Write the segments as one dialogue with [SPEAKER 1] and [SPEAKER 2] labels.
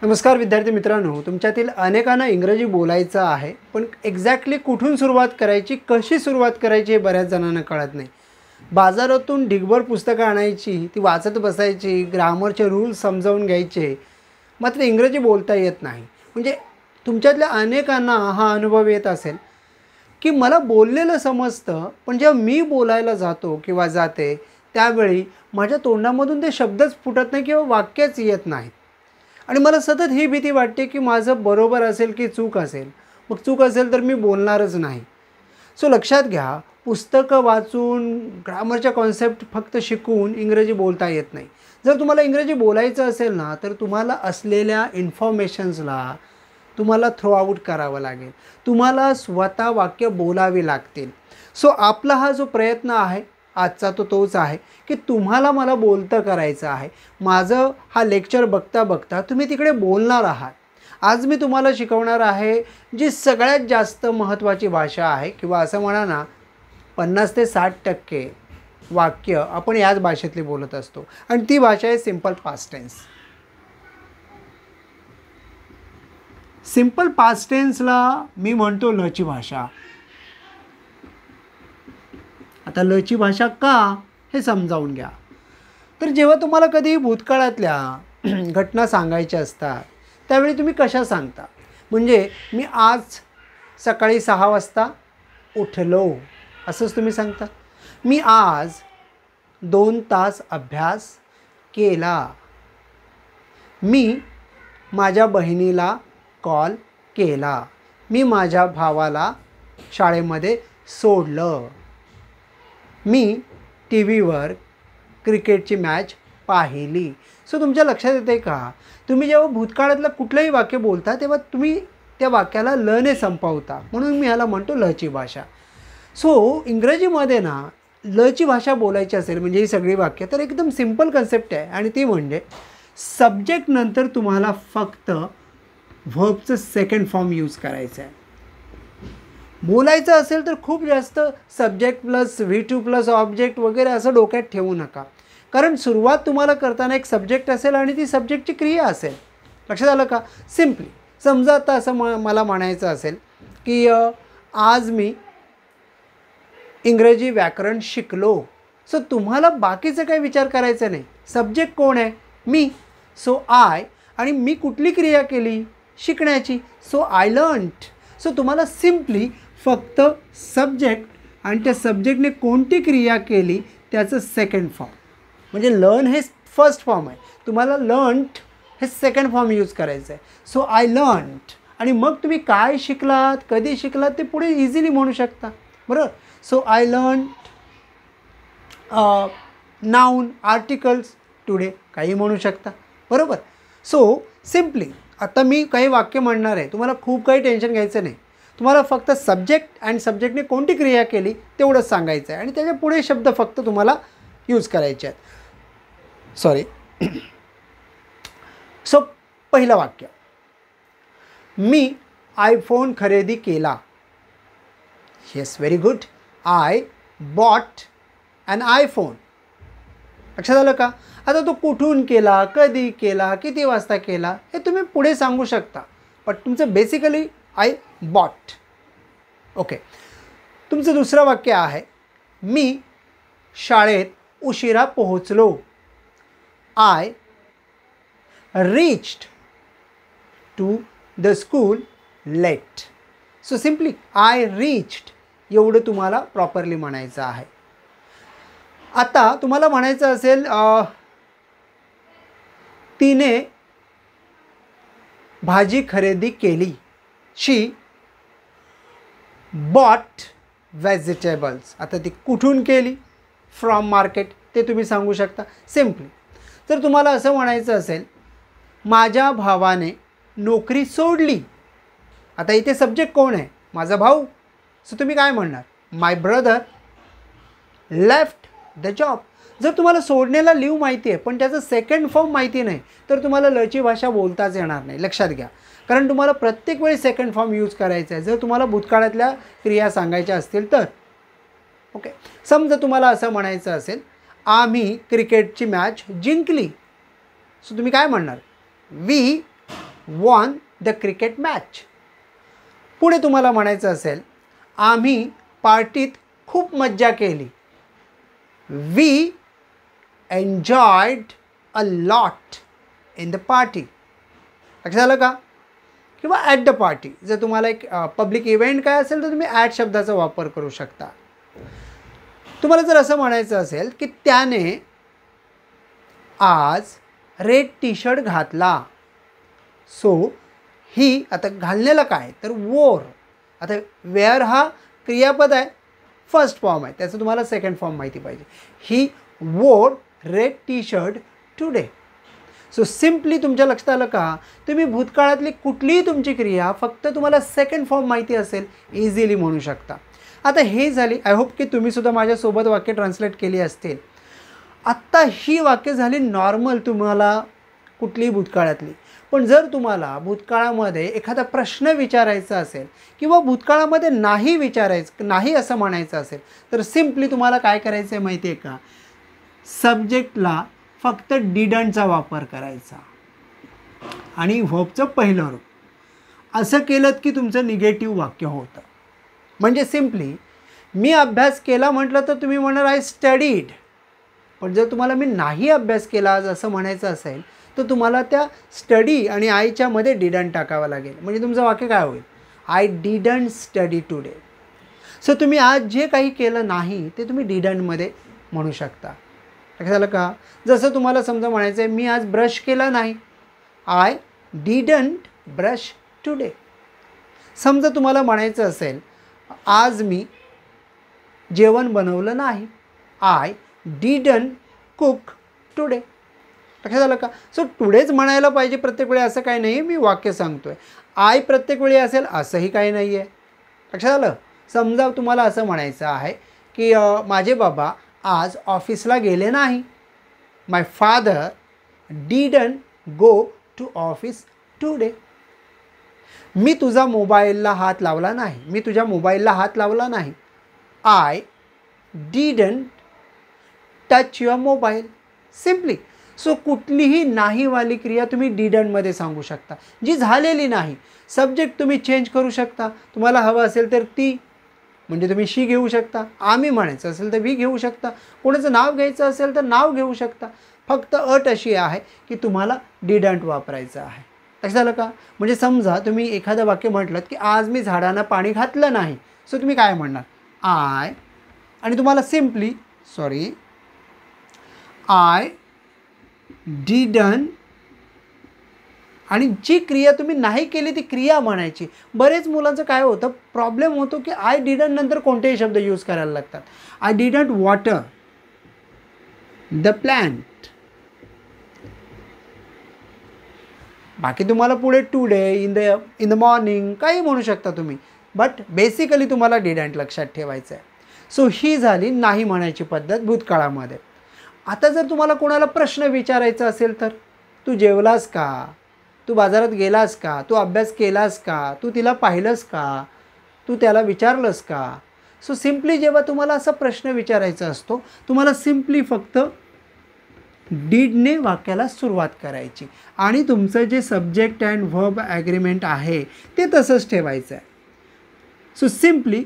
[SPEAKER 1] नमस्कार विद्यार्थी मित्रांनो, तुमच्यातील अनेकांना इंग्रजी बोलायचं आहे, पण एक्झॅक्टली कुठून सुरुवात करायची, कशी सुरुवात करायची हे बऱ्याच जणांना कळत नाही. बाजारातून ढिगभर पुस्तकं आणायची, ती वाचत बसायची, ग्रामरचे रूल्स समजावून घ्यायचे, मात्र इंग्रजी बोलता येत नाही. म्हणजे तुमच्यातल्या अनेकांना हा अनुभव येत असेल की मला बोललेलं समजतं, पण जेव्हा मी बोलायला जातो किंवा जाते त्यावेळी माझ्या तोंडामधून ते शब्दच फुटत नाही किंवा वाक्यच येत नाहीत. आणि मला सतत ही भीती वाटते की माझं बरोबर असेल की चूक असेल. मग चूक असेल तर मी बोलणारच नाही. सो लक्षात घ्या, पुस्तकं वाचून ग्रामरच्या कॉन्सेप्ट फक्त शिकून इंग्रजी बोलता येत नाही. जर तुम्हाला इंग्रजी बोलायचं असेल ना, तर तुम्हाला असलेल्या इन्फॉर्मेशन्सला तुम्हाला थ्रो आऊट करावं लागेल. तुम्हाला स्वतः वाक्य बोलावी लागतील. सो आपला हा जो प्रयत्न आहे आजचा तोच आहे की तुम्हाला मला बोलतं करायचं आहे. माझं हा लेक्चर बघता बघता तुम्ही तिकडे बोलणार आहात. आज मी तुम्हाला शिकवणार आहे जी सगळ्यात जास्त महत्त्वाची भाषा आहे, किंवा असं म्हणा ना 50 ते 60% वाक्य आपण याच भाषेतली बोलत असतो, आणि ती भाषा आहे simple past tense. Simple past टेन्सला मी म्हणतो लची भाषा. आता लची भाषा का हे समजावून घ्या. तर जेव्हा तुम्हाला कधी भूतकाळातल्या घटना सांगायच्या असतात त्यावेळी तुम्ही कशा सांगता? म्हणजे मी आज सकाळी 6 वाजता उठलो असंच तुम्ही सांगता. मी आज 2 तास अभ्यास केला. मी माझ्या बहिणीला कॉल केला. मी माझ्या भावाला शाळेमध्ये सोडलं. मी टी व्हीवर क्रिकेटची मॅच पाहिली. सो तुमच्या लक्षात येते का, तुम्ही जेव्हा भूतकाळातलं कुठलंही वाक्य बोलता तेव्हा तुम्ही त्या वाक्याला लने संपवता. म्हणून मी ह्याला म्हणतो लची भाषा. सो इंग्रजीमध्ये ना लची भाषा बोलायची असेल म्हणजे ही सगळी वाक्य, तर एकदम सिम्पल कन्सेप्ट आहे, आणि ती म्हणजे सब्जेक्ट नंतर तुम्हाला फक्त व्हर्बचं सेकंड फॉर्म यूज करायचं आहे. बोलायचं असेल तर खूप जास्त subject plus V2 plus object वगैरे असं डोक्यात ठेवू नका. कारण सुरुवात तुम्हाला करताना एक सब्जेक्ट असेल आणि ती सब्जेक्टची क्रिया असेल. लक्षात आलं का? सिम्पली समजा आता असं मला म्हणायचं असेल की आज मी इंग्रजी व्याकरण शिकलो. सो तुम्हाला बाकीचं काही विचार करायचं नाही. सब्जेक्ट कोण आहे? मी. So I. आणि मी कुठली क्रिया केली? शिकण्याची. So I learned. सो तुम्हाला सिम्पली फक्त सब्जेक्ट आणि त्या सब्जेक्टने कोणती क्रिया केली त्याचं सेकंड फॉर्म, म्हणजे लर्न हे फर्स्ट फॉर्म आहे, तुम्हाला लर्न्ड हे सेकंड फॉर्म यूज करायचं आहे. So I learned. आणि मग तुम्ही काय शिकलात, कधी शिकलात ते पुढे इझिली म्हणू शकता. बरोबर. So I learned noun articles today काही म्हणू शकता. बरोबर. सो सिम्पली आता मी काही वाक्य म्हणणार आहे, तुम्हाला खूप काही टेन्शन घ्यायचं नाही. तुम्हाला फक्त सब्जेक्ट आणि सब्जेक्टने कोणती क्रिया केली तेवढंच सांगायचं आहे, आणि त्याच्या पुढे शब्द फक्त तुम्हाला यूज करायचे आहेत. सॉरी. सो पहिलं वाक्य, मी आयफोन खरेदी केला. Yes, very good. I bought an iPhone. लक्षात आलं का? आता तो कुठून केला, कधी केला, किती वाजता केला हे तुम्ही पुढे सांगू शकता, पण तुमचं बेसिकली आय बॉट. ओके. तुमचं दुसरं वाक्य आहे, मी शाळेत उशिरा पोहोचलो. I reached to the school late. So simply I reached एवढं तुम्हाला प्रॉपरली म्हणायचं आहे. आता तुम्हाला म्हणायचं असेल तिने भाजी खरेदी केली. She bought vegetables. आता ती कुठून केली? From market. ते तुम्ही सांगू शकता सिम्पली. जर तुम्हाला असं म्हणायचं असेल माझ्या भावाने नोकरी सोडली. आता इथे सब्जेक्ट कोण आहे? माझा भाऊ. सो तुम्ही काय म्हणणार? माय ब्रदर लेफ्ट द जॉब. जर तुम्हाला सोडण्याला लिव माहिती आहे पण त्याचं सेकंड फॉर्म माहिती नाही तर तुम्हाला लची भाषा बोलताच येणार नाही. लक्षात घ्या, कारण तुम्हाला प्रत्येक वेळी सेकंड फॉर्म यूज करायचा आहे जर तुम्हाला भूतकाळातल्या क्रिया सांगायच्या असतील तर. ओके. समजा तुम्हाला असं म्हणायचं असेल आम्ही क्रिकेटची मॅच जिंकली. सो तुम्ही काय म्हणणार? We won the cricket match. पुढे तुम्हाला म्हणायचं असेल, आम्ही पार्टीत खूप मज्जा केली. We enjoyed a lot in the party. लक्षात आलं का? किंवा ॲट द पार्टी. जर तुम्हाला एक पब्लिक इव्हेंट काय असेल तर तुम्ही ॲट शब्दाचा वापर करू शकता. तुम्हाला जर असं म्हणायचं असेल की त्याने आज रेड टी शर्ट घातला. सो ही आता घाललेला काय तर वोर. आता वेअर हा क्रियापद आहे, फर्स्ट फॉर्म आहे, त्याचं तुम्हाला सेकंड फॉर्म माहिती पाहिजे. ही वोर red T shirt today. So simply तुमच्या लक्षात आलं का, तुम्ही भूतकाळातली कुठलीही तुमची क्रिया फक्त तुम्हाला सेकंड फॉर्म माहिती असेल इझिली म्हणू शकता. आता हे झाली. आय होप की तुम्हीसुद्धा माझ्यासोबत वाक्य ट्रान्सलेट केली असतील. आत्ता ही वाक्य झाली नॉर्मल तुम्हाला कुठलीही भूतकाळातली. पण जर तुम्हाला भूतकाळामध्ये एखादा प्रश्न विचारायचा असेल किंवा भूतकाळामध्ये नाही असं म्हणायचं असेल तर सिम्पली तुम्हाला काय करायचं आहे माहिती आहे का, सब्जेक्टला फक्त डिडंटचा वापर करायचा आणि व्हर्बचं पहिलं रूप. असं केलं की तुमचं निगेटिव्ह वाक्य होतं. म्हणजे सिम्पली मी अभ्यास केला म्हटलं तर तुम्ही म्हणाल आय स्टडीड. पण जर तुम्हाला मी नाही अभ्यास केला आज असं म्हणायचं असेल तर तुम्हाला त्या स्टडी आणि आयच्यामध्ये डिडंट टाकावं लागेल. म्हणजे तुमचं वाक्य काय होईल, I didn't study today. So तुम्ही आज जे काही केलं नाही ते तुम्ही डिडंटमध्ये म्हणू शकता. लक्षात आलं का? जसं तुम्हाला समजा म्हणायचं आहे मी आज ब्रश केला नाही, आय डिडंट ब्रश टुडे. समजा तुम्हाला म्हणायचं असेल आज मी जेवण बनवलं नाही, आय डिडंट कुक टुडे. लक्षात आलं का? सो टुडेच म्हणायला पाहिजे प्रत्येक वेळी असं काही नाही. मी वाक्य सांगतो आहे, आय प्रत्येक वेळी असेल असंही काही नाही आहे. लक्षात आलं? समजा तुम्हाला असं म्हणायचं आहे की माझे बाबा आज ऑफिसला गेले नाही, my father didn't go to office today. मी तुझ्या मोबाईलला हात लावला नाही, I didn't touch your mobile. Simply. So कुठलीही नाहीवाली क्रिया तुम्ही डिडंटमध्ये सांगू शकता, जी झालेली नाही. सब्जेक्ट तुम्ही चेंज करू शकता. तुम्हाला हवं असेल तर ती म्हणजे तुम्ही शी घेऊ शकता, आम्ही म्हणायचं असेल तर वी घेऊ शकता, कोणाचं नाव घ्यायचं असेल तर नाव घेऊ शकता. फक्त अट अशी आहे की तुम्हाला डिडंट वापरायचं आहे. लक्षात आलं का? म्हणजे समजा तुम्ही एखादं वाक्य म्हटलं की आज मी झाडांना पाणी घातलं नाही. सो तुम्ही काय म्हणणार, आय, आणि तुम्हाला सिम्पली आय डिडंट, आणि जी क्रिया तुम्ही नाही केली ती क्रिया म्हणायची. बरेच मुलांचं काय होतं, प्रॉब्लेम होतो की आय डिडंट नंतर कोणतेही शब्द यूज करायला लागतात. I didn't water the plant. बाकी तुम्हाला पुढे टुडे, इन द मॉर्निंग काही म्हणू शकता तुम्ही, बट बेसिकली तुम्हाला डिडंट लक्षात ठेवायचं आहे. सो ही झाली नाही म्हणायची पद्धत भूतकाळामध्ये. आता जर तुम्हाला कोणाला प्रश्न विचारायचा असेल तर, तू जेवलास का, तू बाजारात गेलास का, तू अभ्यास केलास का, तू तिला पाहिलंस का, तू त्याला विचारलंस का. सो सिम्पली जेव्हा तुम्हाला असा प्रश्न विचारायचा असतो तुम्हाला सिम्पली फक्त डीडने वाक्याला सुरुवात करायची आणि तुमचं जे सब्जेक्ट अँड व्हर्ब ॲग्रीमेंट आहे ते तसंच ठेवायचं आहे. सो सिम्पली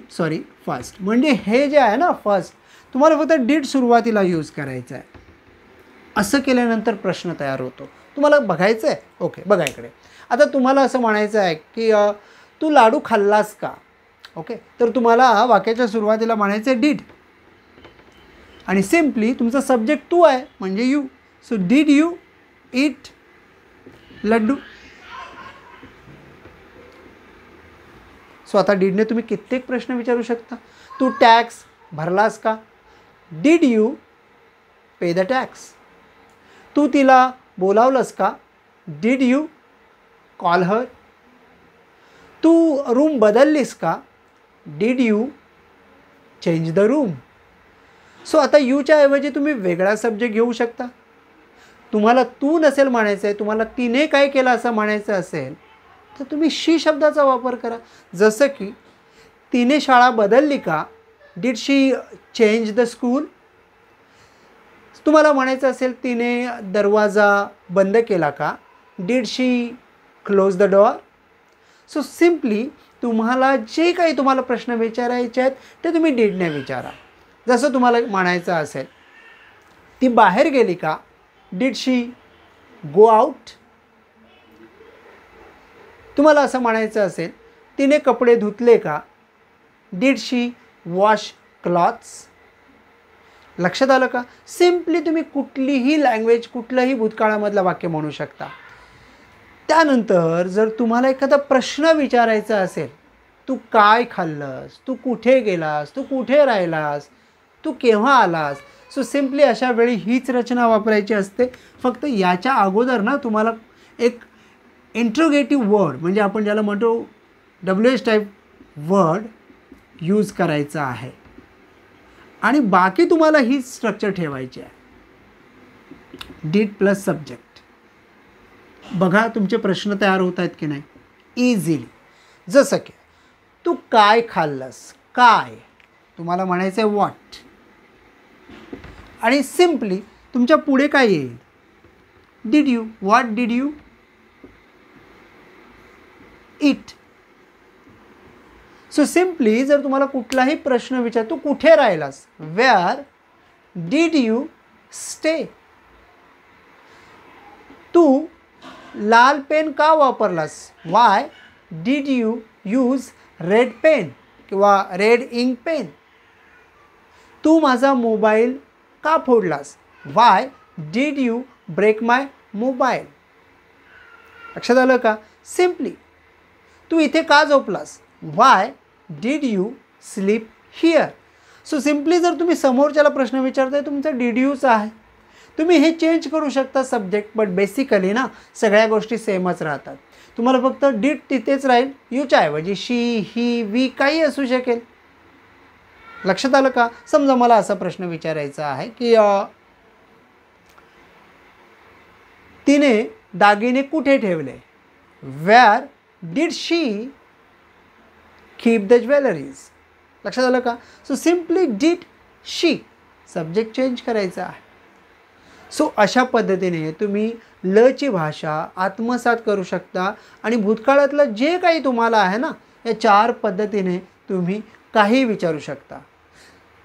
[SPEAKER 1] फर्स्ट म्हणजे हे जे आहे ना फर्स्ट, तुम्हाला फक्त डीड सुरुवातीला यूज करायचं आहे. असं केल्यानंतर प्रश्न तयार होतो. तुम्हाला बघायचं आहे, ओके बघा इकडे. आता तुम्हाला असं म्हणायचं आहे की तू लाडू खाल्लास का. ओके, तर तुम्हाला वाक्याच्या सुरुवातीला म्हणायचं आहे डीड, आणि सिम्पली तुमचा सब्जेक्ट तू आहे म्हणजे you. So did you eat laddu. So आता डीडने तुम्ही कित्येक प्रश्न विचारू शकता. तू टॅक्स भरलास का, did you pay the tax. तू तिला बोलावलंस का, डीड यू कॉल हर. तू रूम बदललीस का, did you change the room. So आता यूच्या ऐवजी तुम्ही वेगळा सब्जेक्ट घेऊ शकता. तुम्हाला तू नसेल म्हणायचं आहे, तुम्हाला तिने काय केलं असं म्हणायचं असेल तर तुम्ही शी शब्दाचा वापर करा. जसं की तिने शाळा बदलली का, did she change the school. तुम्हाला म्हणायचं असेल तिने दरवाजा बंद केला का, did she close the door. So simply तुम्हाला जे काही तुम्हाला प्रश्न विचारायचे आहेत ते तुम्ही डीडने विचारा. जसं तुम्हाला म्हणायचं असेल, ती बाहेर गेली का? Did she go out? तुम्हाला असं म्हणायचं असेल, तिने कपडे धुतले का? Did she wash clothes? लक्षात आलं का? सिम्पली तुम्ही कुठलीही लँग्वेज, कुठलंही भूतकाळामधलं वाक्य म्हणू शकता. त्यानंतर जर तुम्हाला एखादा प्रश्न विचारायचा असेल, तू काय खाल्लंस? तू कुठे गेलास? तू कुठे राहिलास? तू केव्हा आलास? सो सिम्पली अशा वेळी हीच रचना वापरायची असते. फक्त याच्या अगोदर ना तुम्हाला एक इंट्रोगेटिव्ह वर्ड, म्हणजे आपण ज्याला म्हणतो WH टाईप वर्ड यूज करायचा आहे. आणि बाकी तुम्हाला ही स्ट्रक्चर ठेवायची आहे. Did plus subject. बघा तुमचे प्रश्न तयार होत आहेत की नाही इझिली. जसं की तू काय खाल्लंस? काय तुम्हाला म्हणायचं आहे व्हॉट. आणि सिम्पली तुमच्या पुढे काय येईल? Did you. What did you eat? So simply जर तुम्हाला कुठलाही प्रश्न विचार, तू कुठे राहिलास? Where did you stay? तू लाल पेन का वापरलास? Why did you use red pen किंवा रेड इंक पेन? तू माझा मोबाईल का फोडलास? Why did you break my mobile? लक्षात आलं का? सिम्पली तू इथे का झोपलास? Why did you sleep here? So simply जर तुम्ही समोरच्याला प्रश्न विचारताय, तुमचं डिड यूच आहे. तुम्ही हे चेंज करू शकता सब्जेक्ट, बट बेसिकली ना सगळ्या गोष्टी सेमच राहतात. तुम्हाला फक्त डिड तिथेच राहील, यूच्या ऐवजी शी, ही, वी काही असू शकेल. लक्षात आलं का? समजा मला असा प्रश्न विचारायचा आहे की तिने दागिने कुठे ठेवले? Where did she keep the jewelleries? लक्षात आलं का? So simply did she, subject change करायचा आहे. सो अशा पद्धतीने तुम्ही लची भाषा आत्मसात करू शकता आणि भूतकाळातलं जे काही तुम्हाला आहे ना, या 4 पद्धतीने तुम्ही काही विचारू शकता.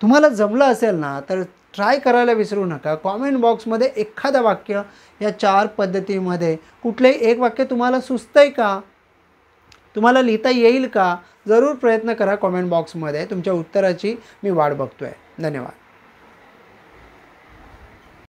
[SPEAKER 1] तुम्हाला जमलं असेल ना तर ट्राय करायला विसरू नका. कॉमेंट बॉक्समध्ये एखादं वाक्य या 4 पद्धतीमध्ये कुठलंही एक वाक्य तुम्हाला सुचतंय का? तुम्हाला लिहिता येईल का? जरूर प्रयत्न करा कॉमेंट बॉक्समध्ये. तुमच्या उत्तराची मी वाट बघतोय. धन्यवाद.